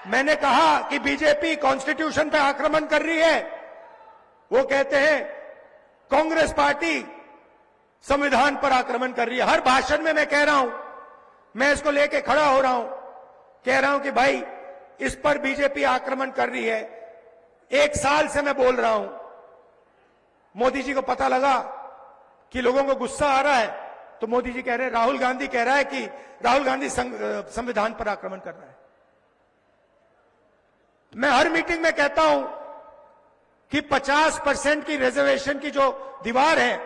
मैंने कहा कि बीजेपी कॉन्स्टिट्यूशन पे आक्रमण कर रही है, वो कहते हैं कांग्रेस पार्टी संविधान पर आक्रमण कर रही है। हर भाषण में मैं कह रहा हूं, मैं इसको लेके खड़ा हो रहा हूं, कह रहा हूं कि भाई इस पर बीजेपी आक्रमण कर रही है। 1 साल से मैं बोल रहा हूं, मोदी जी को पता लगा कि लोगों को गुस्सा आ रहा है, तो मोदी जी कह रहे हैं, राहुल गांधी कह रहा है कि राहुल गांधी संविधान पर आक्रमण कर रहा है। मैं हर मीटिंग में कहता हूं कि 50% की रिजर्वेशन की जो दीवार है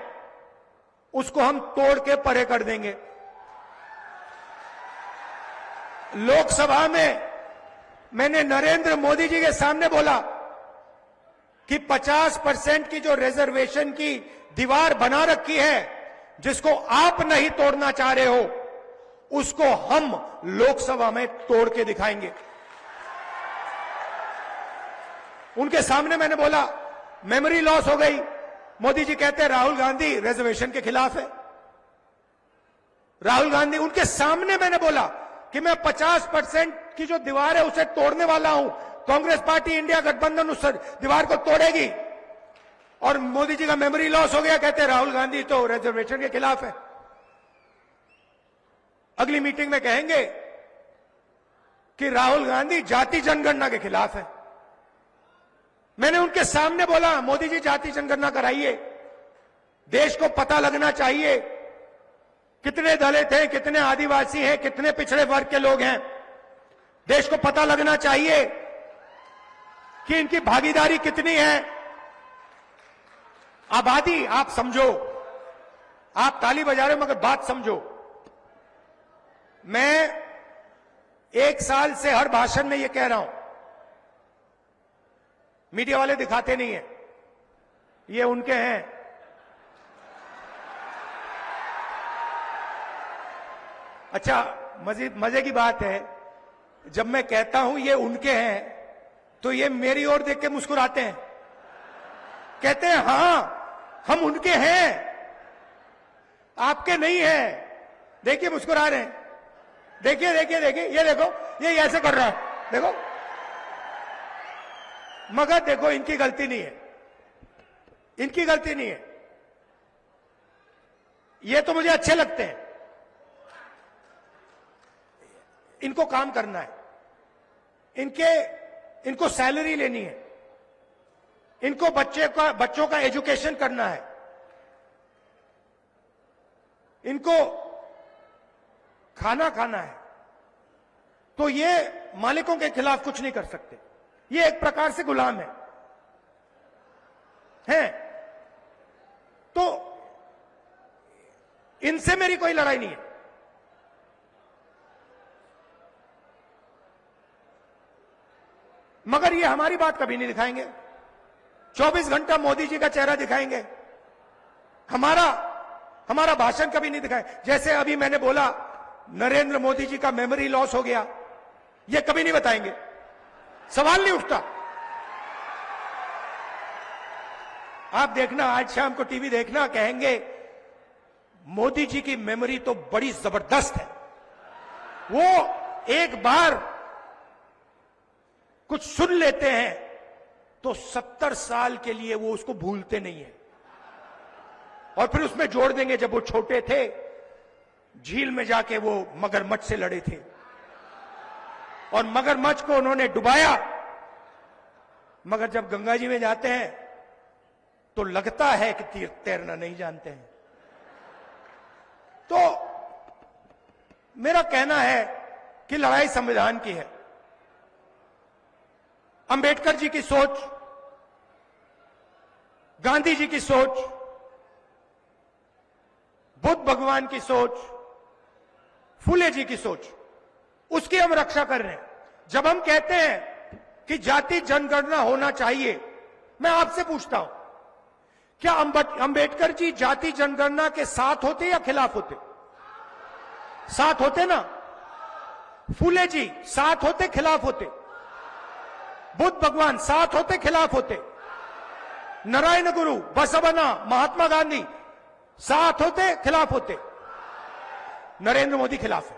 उसको हम तोड़ के परे कर देंगे। लोकसभा में मैंने नरेंद्र मोदी जी के सामने बोला कि 50% की जो रिजर्वेशन की दीवार बना रखी है, जिसको आप नहीं तोड़ना चाह रहे हो, उसको हम लोकसभा में तोड़ के दिखाएंगे। उनके सामने मैंने बोला मेमोरी लॉस हो गई। मोदी जी कहते हैं राहुल गांधी रिजर्वेशन के खिलाफ है। राहुल गांधी, उनके सामने मैंने बोला कि मैं 50% की जो दीवार है उसे तोड़ने वाला हूं, कांग्रेस पार्टी इंडिया गठबंधन उस दीवार को तोड़ेगी। और मोदी जी का मेमोरी लॉस हो गया, कहते हैं राहुल गांधी तो रिजर्वेशन के खिलाफ है। अगली मीटिंग में कहेंगे कि राहुल गांधी जाति जनगणना के खिलाफ है। मैंने उनके सामने बोला मोदी जी जाति जनगणना कराइए, देश को पता लगना चाहिए कितने दलित हैं, कितने आदिवासी हैं, कितने पिछड़े वर्ग के लोग हैं। देश को पता लगना चाहिए कि इनकी भागीदारी कितनी है। आबादी आप समझो, आप ताली बजा रहे हो मगर बात समझो। मैं 1 साल से हर भाषण में ये कह रहा हूं, मीडिया वाले दिखाते नहीं है, ये उनके हैं। अच्छा, मजे की बात है, जब मैं कहता हूं ये उनके हैं तो ये मेरी ओर देख के मुस्कुराते हैं, कहते हैं हां हम उनके हैं, आपके नहीं हैं। देखिए मुस्कुरा रहे हैं, देखिए देखिए देखिए, ये देखो, ये ऐसे कर रहा है, देखो। मगर देखो इनकी गलती नहीं है, इनकी गलती नहीं है। ये तो मुझे अच्छे लगते हैं, इनको काम करना है, इनको सैलरी लेनी है, इनको बच्चों का एजुकेशन करना है, इनको खाना खाना है, तो ये मालिकों के खिलाफ कुछ नहीं कर सकते। ये एक प्रकार से गुलाम है। तो इनसे मेरी कोई लड़ाई नहीं है। मगर ये हमारी बात कभी नहीं दिखाएंगे, 24 घंटा मोदी जी का चेहरा दिखाएंगे, हमारा भाषण कभी नहीं दिखाए। जैसे अभी मैंने बोला नरेंद्र मोदी जी का मेमोरी लॉस हो गया, ये कभी नहीं बताएंगे, सवाल नहीं उठता। आप देखना, आज शाम को टीवी देखना, कहेंगे मोदी जी की मेमोरी तो बड़ी जबरदस्त है, वो एक बार कुछ सुन लेते हैं तो 70 साल के लिए वो उसको भूलते नहीं है। और फिर उसमें जोड़ देंगे जब वो छोटे थे, झील में जाके वो मगरमच्छ से लड़े थे और मगरमच्छ को उन्होंने डुबाया। मगर जब गंगा जी में जाते हैं तो लगता है कि तैरना नहीं जानते हैं। तो मेरा कहना है कि लड़ाई संविधान की है। अंबेडकर जी की सोच, गांधी जी की सोच, बुद्ध भगवान की सोच, फूले जी की सोच, उसकी हम रक्षा कर रहे हैं। जब हम कहते हैं कि जाति जनगणना होना चाहिए, मैं आपसे पूछता हूं, क्या अंबेडकर जी जाति जनगणना के साथ होते या खिलाफ होते? साथ होते ना। फूले जी साथ होते खिलाफ होते? बुद्ध भगवान साथ होते खिलाफ होते? नारायण गुरु, बसवना, महात्मा गांधी साथ होते खिलाफ होते? नरेंद्र मोदी खिलाफ है।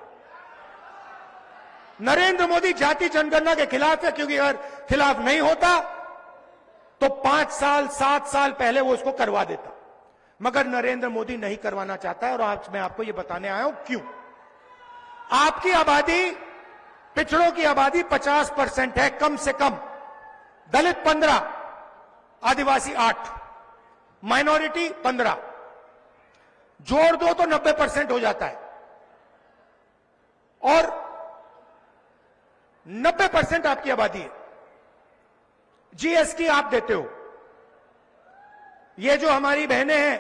नरेंद्र मोदी जाति जनगणना के खिलाफ है, क्योंकि अगर खिलाफ नहीं होता तो 5 साल 7 साल पहले वो उसको करवा देता। मगर नरेंद्र मोदी नहीं करवाना चाहता है, और आज मैं आपको ये बताने आया हूं क्यों। आपकी आबादी, पिछड़ों की आबादी 50% है कम से कम, दलित 15, आदिवासी 8, माइनॉरिटी 15, जोड़ दो तो 90% हो जाता है। और 90% आपकी आबादी है। जीएसटी आप देते हो। ये जो हमारी बहनें हैं,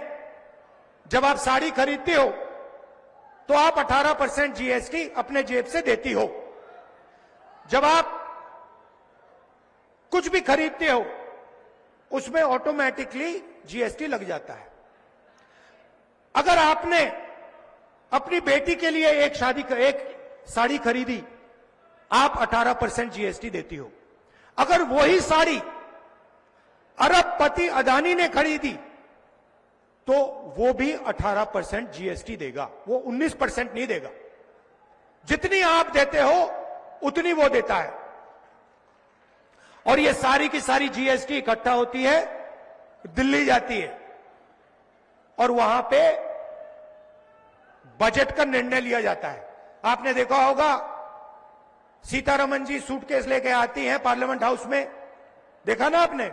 जब आप साड़ी खरीदते हो तो आप 18% जीएसटी अपने जेब से देती हो। जब आप कुछ भी खरीदते हो उसमें ऑटोमेटिकली जीएसटी लग जाता है। अगर आपने अपनी बेटी के लिए एक साड़ी खरीदी, आप 18% जीएसटी देती हो। अगर वही साड़ी अरबपति अदानी ने खरीदी तो वो भी 18% जीएसटी देगा, वो 19% नहीं देगा। जितनी आप देते हो उतनी वो देता है। और ये सारी की सारी जीएसटी इकट्ठा होती है, दिल्ली जाती है, और वहां पे बजट का निर्णय लिया जाता है। आपने देखा होगा, सीतारमण जी सूटकेस लेके आती हैं पार्लियामेंट हाउस में, देखा ना आपने।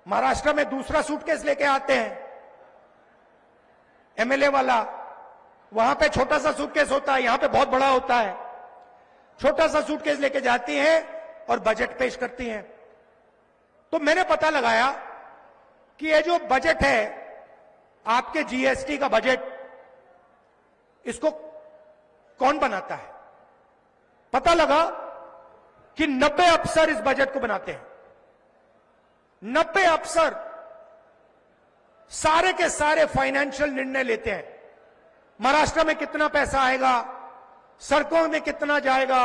महाराष्ट्र में दूसरा सूटकेस लेके आते हैं एमएलए वाला, वहां पे छोटा सा सूटकेस होता है, यहां पे बहुत बड़ा होता है। छोटा सा सूटकेस लेके जाती हैं और बजट पेश करती हैं। तो मैंने पता लगाया कि ये जो बजट है आपके जीएसटी का बजट, इसको कौन बनाता है। पता लगा कि 90 अफसर इस बजट को बनाते हैं। 90 अफसर सारे के सारे फाइनेंशियल निर्णय लेते हैं। महाराष्ट्र में कितना पैसा आएगा, सड़कों में कितना जाएगा,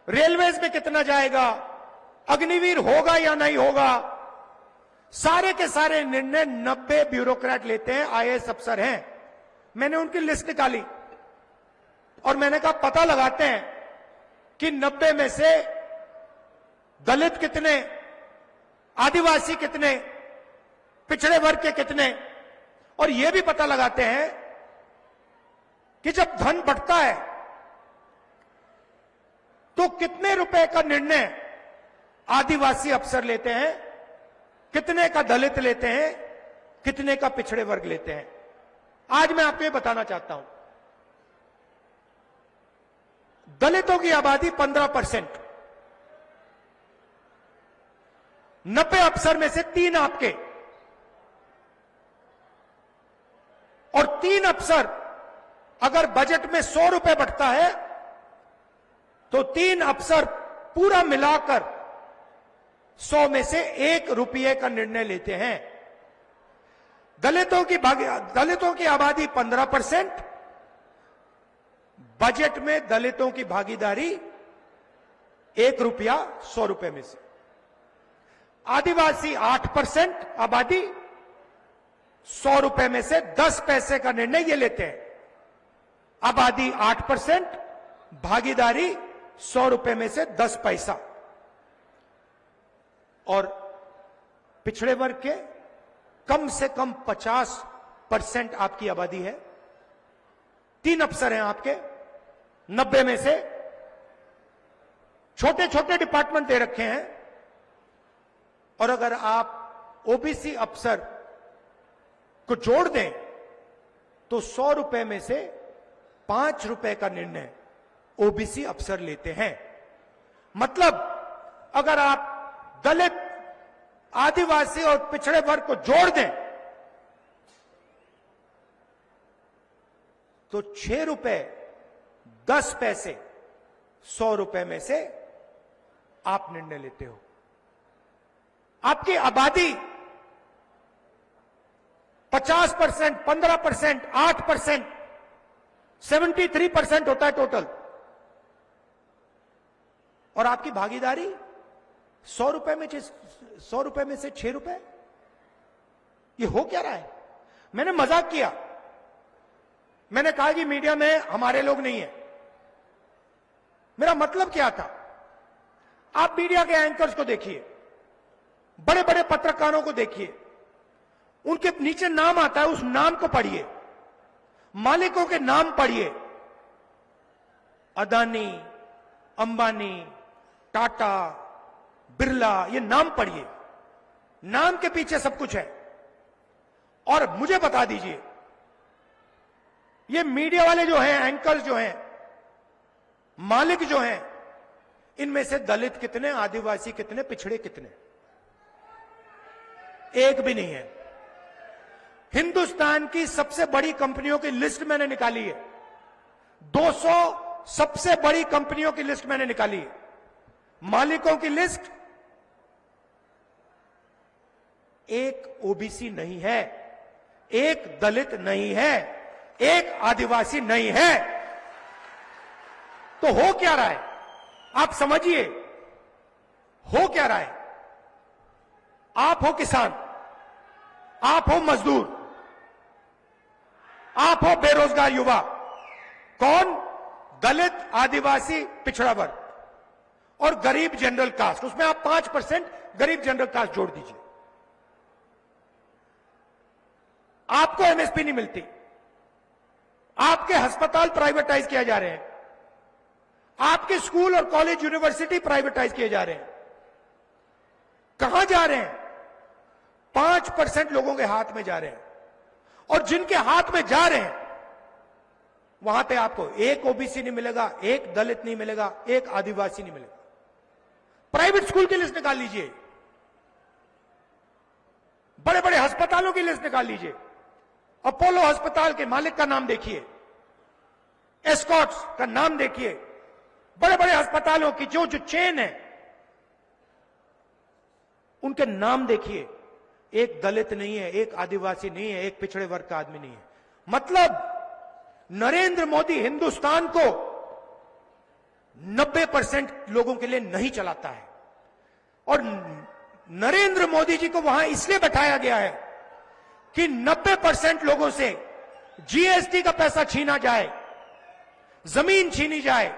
रेलवेज में कितना जाएगा, अग्निवीर होगा या नहीं होगा, सारे के सारे निर्णय 90 ब्यूरोक्रेट लेते हैं, आईएएस अफसर हैं। मैंने उनकी लिस्ट निकाली और मैंने कहा पता लगाते हैं कि 90 में से दलित कितने, आदिवासी कितने, पिछड़े वर्ग के कितने, और यह भी पता लगाते हैं कि जब धन बढ़ता है तो कितने रुपए का निर्णय आदिवासी अफसर लेते हैं, कितने का दलित लेते हैं, कितने का पिछड़े वर्ग लेते हैं। आज मैं आपको ये बताना चाहता हूं, दलितों की आबादी 15%, 90 अफसर में से 3 आपके, और 3 अफसर अगर बजट में 100 रुपए बढ़ता है तो 3 अफसर पूरा मिलाकर 100 में से 1 रुपये का निर्णय लेते हैं। दलितों की आबादी 15%, बजट में दलितों की भागीदारी 1 रुपया 100 रुपए में से। आदिवासी 8% आबादी, 100 रुपए में से 10 पैसे का निर्णय ये लेते हैं। आबादी 8%, भागीदारी 100 रुपए में से 10 पैसा। और पिछड़े वर्ग के कम से कम 50% आपकी आबादी है। 3 अफसर हैं आपके 90 में से, छोटे छोटे डिपार्टमेंट दे रखे हैं। और अगर आप ओबीसी अफसर को जोड़ दें तो 100 रुपए में से 5 रुपए का निर्णय ओबीसी अफसर लेते हैं। मतलब अगर आप दलित, आदिवासी और पिछड़े वर्ग को जोड़ दें तो 6 रुपए 10 पैसे 100 रुपए में से आप निर्णय लेते हो। आपकी आबादी 50%, 15%, 8%, 73% होता है टोटल, और आपकी भागीदारी 100 रुपए में से 6 रुपए। ये हो क्या रहा है? मैंने मजाक किया, मैंने कहा कि मीडिया में हमारे लोग नहीं है, मेरा मतलब क्या था? आप मीडिया के एंकर्स को देखिए, बड़े बड़े पत्रकारों को देखिए, उनके नीचे नाम आता है, उस नाम को पढ़िए, मालिकों के नाम पढ़िए, अदानी, अंबानी, टाटा, बिरला, ये नाम पढ़िए। नाम के पीछे सब कुछ है। और मुझे बता दीजिए, ये मीडिया वाले जो हैं, एंकर्स जो हैं, मालिक जो हैं, इनमें से दलित कितने, आदिवासी कितने, पिछड़े कितने? एक भी नहीं है। हिंदुस्तान की सबसे बड़ी कंपनियों की लिस्ट मैंने निकाली है, 200 सबसे बड़ी कंपनियों की लिस्ट मैंने निकाली है। मालिकों की लिस्ट, एक ओबीसी नहीं है, एक दलित नहीं है, एक आदिवासी नहीं है। तो हो क्या रहा है? आप समझिए, हो क्या रहा है? आप हो किसान, आप हो मजदूर, आप हो बेरोजगार युवा, कौन? दलित, आदिवासी, पिछड़ा वर्ग और गरीब जनरल कास्ट। उसमें आप 5% गरीब जनरल कास्ट जोड़ दीजिए। आपको एमएसपी नहीं मिलती, आपके अस्पताल प्राइवेटाइज किए जा रहे हैं, आपके स्कूल और कॉलेज यूनिवर्सिटी प्राइवेटाइज किए जा रहे हैं। कहां जा रहे हैं? 5% लोगों के हाथ में जा रहे हैं। और जिनके हाथ में जा रहे हैं, वहां पे आपको एक ओबीसी नहीं मिलेगा, एक दलित नहीं मिलेगा, एक आदिवासी नहीं मिलेगा। प्राइवेट स्कूल की लिस्ट निकाल लीजिए, बड़े बड़े अस्पतालों की लिस्ट निकाल लीजिए। अपोलो अस्पताल के मालिक का नाम देखिए, एस्कॉट्स का नाम देखिए, बड़े बड़े अस्पतालों की जो चेन है, उनके नाम देखिए। एक दलित नहीं है, एक आदिवासी नहीं है, एक पिछड़े वर्ग का आदमी नहीं है। मतलब नरेंद्र मोदी हिंदुस्तान को 90% लोगों के लिए नहीं चलाता है। और नरेंद्र मोदी जी को वहां इसलिए बैठाया गया है कि 90% लोगों से जीएसटी का पैसा छीना जाए, जमीन छीनी जाए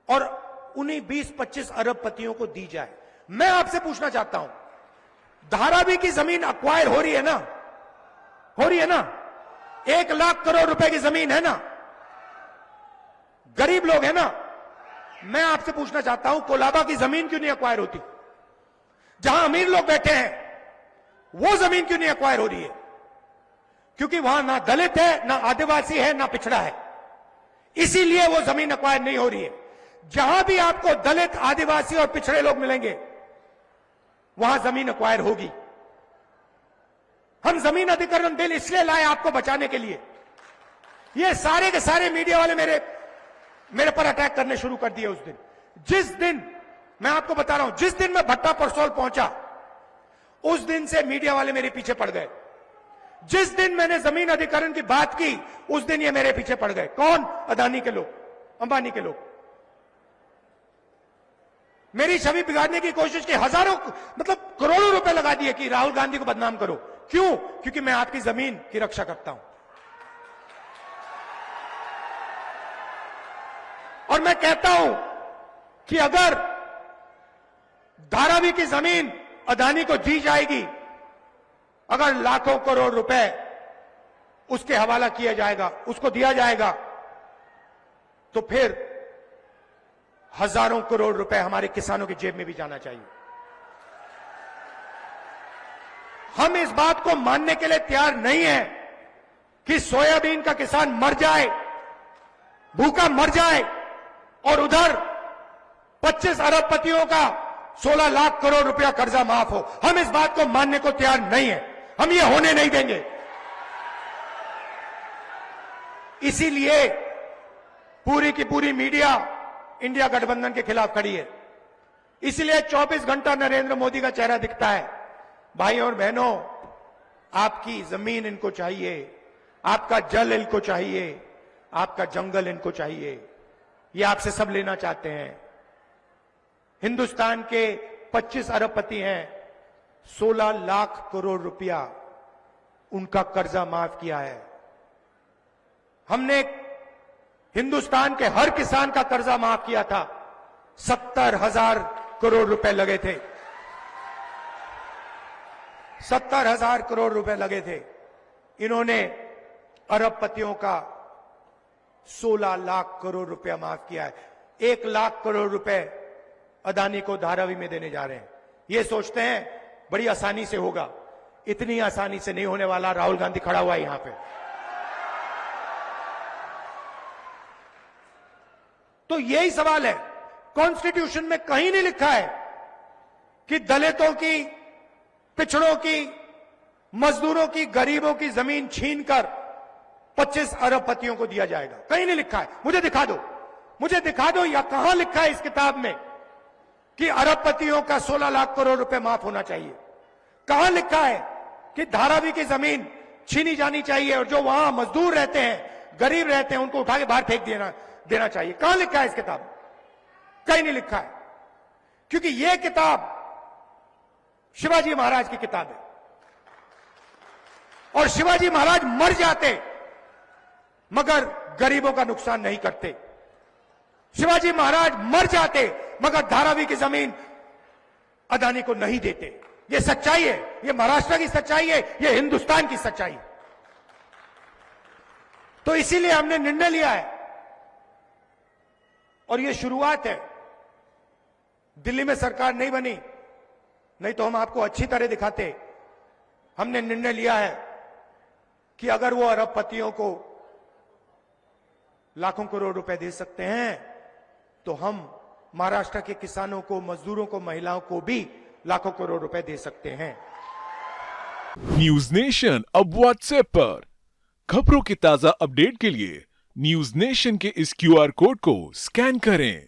और उन्हीं 20-25 अरबपतियों को दी जाए। मैं आपसे पूछना चाहता हूं, धारावी की जमीन अक्वायर हो रही है ना? हो रही है ना? 1 लाख करोड़ रुपए की जमीन है ना? गरीब लोग है ना? मैं आपसे पूछना चाहता हूं, कोलाबा की जमीन क्यों नहीं अक्वायर होती? जहां अमीर लोग बैठे हैं, वो जमीन क्यों नहीं अक्वायर हो रही है? क्योंकि वहां ना दलित है, ना आदिवासी है, ना पिछड़ा है। इसीलिए वो जमीन अक्वायर नहीं हो रही है। जहां भी आपको दलित, आदिवासी और पिछड़े लोग मिलेंगे, वहां जमीन अक्वायर होगी। हम जमीन अधिग्रहण बिल इसलिए लाए आपको बचाने के लिए। ये सारे के सारे मीडिया वाले मेरे पर अटैक करने शुरू कर दिए उस दिन। जिस दिन, मैं आपको बता रहा हूं, जिस दिन मैं भट्टा परसोल पहुंचा, उस दिन से मीडिया वाले मेरे पीछे पड़ गए। जिस दिन मैंने जमीन अधिग्रहण की बात की, उस दिन ये मेरे पीछे पड़ गए। कौन? अदानी के लोग, अंबानी के लोग। मेरी छवि बिगाड़ने की कोशिश की, हजारों, मतलब करोड़ों रुपए लगा दिए कि राहुल गांधी को बदनाम करो। क्यों? क्योंकि मैं आपकी जमीन की रक्षा करता हूं। और मैं कहता हूं कि अगर धारावी की जमीन अदानी को दी जाएगी, अगर लाखों करोड़ रुपए उसके हवाला किया जाएगा, उसको दिया जाएगा, तो फिर हजारों करोड़ रुपए हमारे किसानों की जेब में भी जाना चाहिए। हम इस बात को मानने के लिए तैयार नहीं है कि सोयाबीन का किसान मर जाए, भूखा मर जाए, और उधर 25 अरबपतियों का 16 लाख करोड़ रुपया कर्जा माफ हो। हम इस बात को मानने को तैयार नहीं है। हम ये होने नहीं देंगे। इसीलिए पूरी की पूरी मीडिया इंडिया गठबंधन के खिलाफ खड़ी है। इसलिए 24 घंटा नरेंद्र मोदी का चेहरा दिखता है। भाई और बहनों, आपकी जमीन इनको चाहिए, आपका जल इनको चाहिए, आपका जंगल इनको चाहिए। ये आपसे सब लेना चाहते हैं। हिंदुस्तान के 25 अरबपति हैं, 16 लाख करोड़ रुपया उनका कर्जा माफ किया है। हमने हिंदुस्तान के हर किसान का कर्जा माफ किया था। 70,000 करोड़ रुपए लगे थे। 70,000 करोड़ रुपए लगे थे। इन्होंने अरबपतियों का 16 लाख करोड़ रुपया माफ किया है। 1 लाख करोड़ रुपए अदानी को धारावी में देने जा रहे हैं। ये सोचते हैं बड़ी आसानी से होगा। इतनी आसानी से नहीं होने वाला। राहुल गांधी खड़ा हुआ है यहां पे। तो यही सवाल है। कॉन्स्टिट्यूशन में कहीं नहीं लिखा है कि दलितों की, पिछड़ों की, मजदूरों की, गरीबों की जमीन छीनकर 25 अरबपतियों को दिया जाएगा। कहीं नहीं लिखा है। मुझे दिखा दो, मुझे दिखा दो या कहां लिखा है इस किताब में कि अरबपतियों का 16 लाख करोड़ रुपए माफ होना चाहिए। कहां लिखा है कि धारावी की जमीन छीनी जानी चाहिए और जो वहां मजदूर रहते हैं, गरीब रहते हैं, उनको उठा के बाहर फेंक देना चाहिए। कहां लिखा है इस किताब में? कहीं नहीं लिखा है। क्योंकि यह किताब शिवाजी महाराज की किताब है और शिवाजी महाराज मर जाते मगर गरीबों का नुकसान नहीं करते। शिवाजी महाराज मर जाते मगर धारावी की जमीन अदानी को नहीं देते। यह सच्चाई है। यह महाराष्ट्र की सच्चाई है। यह हिंदुस्तान की सच्चाई है। तो इसीलिए हमने निर्णय लिया है और यह शुरुआत है। दिल्ली में सरकार नहीं बनी, नहीं तो हम आपको अच्छी तरह दिखाते। हमने निर्णय लिया है कि अगर वो अरबपतियों को लाखों करोड़ रुपए दे सकते हैं तो हम महाराष्ट्र के किसानों को, मजदूरों को, महिलाओं को भी लाखों करोड़ रुपए दे सकते हैं। न्यूज नेशन अब व्हाट्सएप पर खबरों की ताजा अपडेट के लिए न्यूज नेशन के इस QR कोड को स्कैन करें।